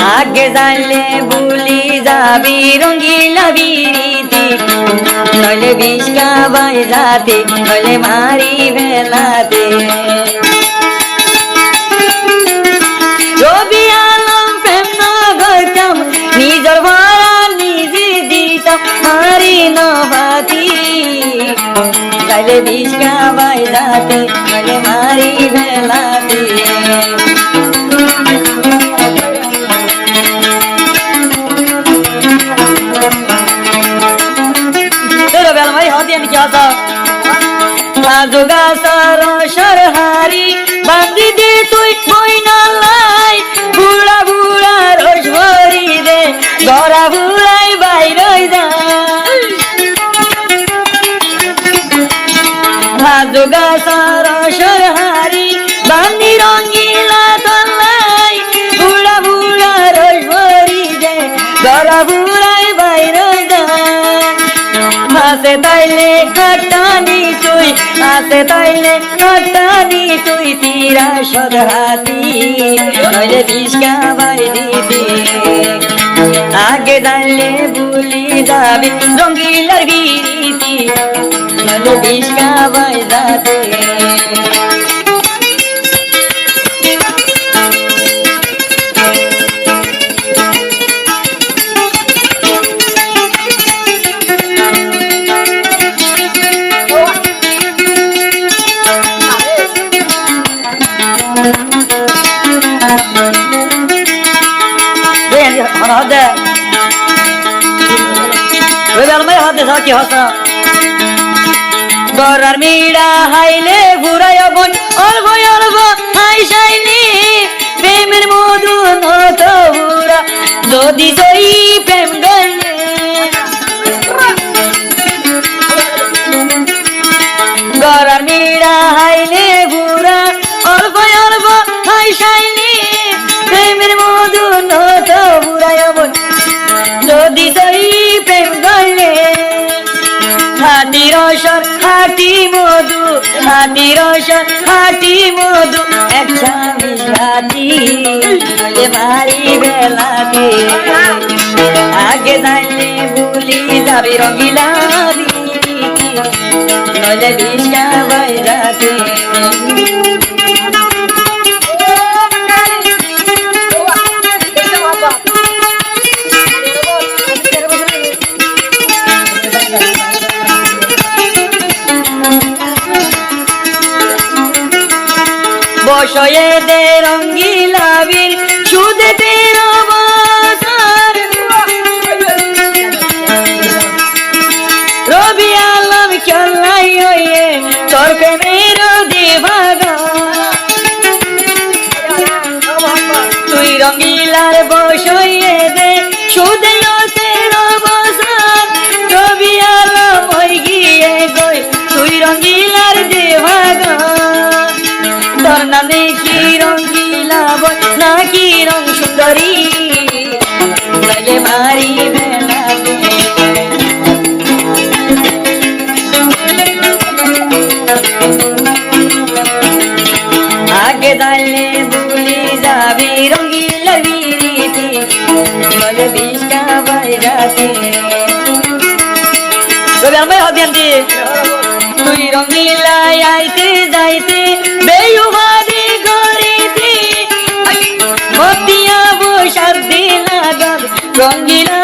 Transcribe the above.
आगे जाले भूली जाबी रंगीला बीरीती नले बिस्का बाई जाते नले मारी बेलाते रबी आलम प्रेम न गर्छम निजर भरा निजी दितम मारी नभाती नले बिस्का बाई जाते नले मारी बेलाते जोगा सरसर हारी बांधी दे तुई बइनालाई बुढ़ा बुढ़ा रोज भरी दे गरा बुढ़ाई बाहिर जा जोगा सरसर हारी बांधी रंगीला तलाई बुढ़ा बुढ़ा रोज भरी दे गरा बुढ़ाई बाहिर जा आसे ताइले खटानी तुई आसे ताइले खटानी तुई तीरा सदहाती नइले बिस्का बाई दिती आगे जाइले भूली जाबी रंगीलार बीरीती नइले बिस्का बाई जाते गरार मीड़ा हाइले घुराय बन अल्प अल्प हाइसाइले प्रेमेर मधु নত बुरा যদি সই প্রেম গলে গরার मीड़ा हाइले घुरा अल्प अल्प हाइसाइले प्रेमेर मधु নত বুরায় বন যদি সই প্রেম গলে हाटी रसर हाटी मधु हाटी रसर हाटी मधु एक छाबिस राती नले मारी बेलाते आगे जाइले भूली जाबी रंगीला बीरीती नले बिस्का बाई जाते বসয়ে দে রঙ্গিলা বীর সুদে তের বাজার রবি আলম খেলাই হয়ে তোর প্রেমের দিবাগা তুই রঙ্গিলার বসয়ে দে সুদে তের বাজার রবি আলম হয়ে গিয়ে গই তুই রঙ্গিলার দিবাগা তোর নামে কি রঙ্গিলা বই না কি রং সুন্দরী নলে মারি বেলাতে আগে যাইলে ভুলি যাবি রঙ্গিলা बीरीती নলে বিস্কা বাই যাতে তবে আমি হদিয়ান দি তুই রঙ্গিলা আইতে যাইতে বেয়ুবাদি করিতি মতিয়া বসার দিলা গল রঙ্গিলা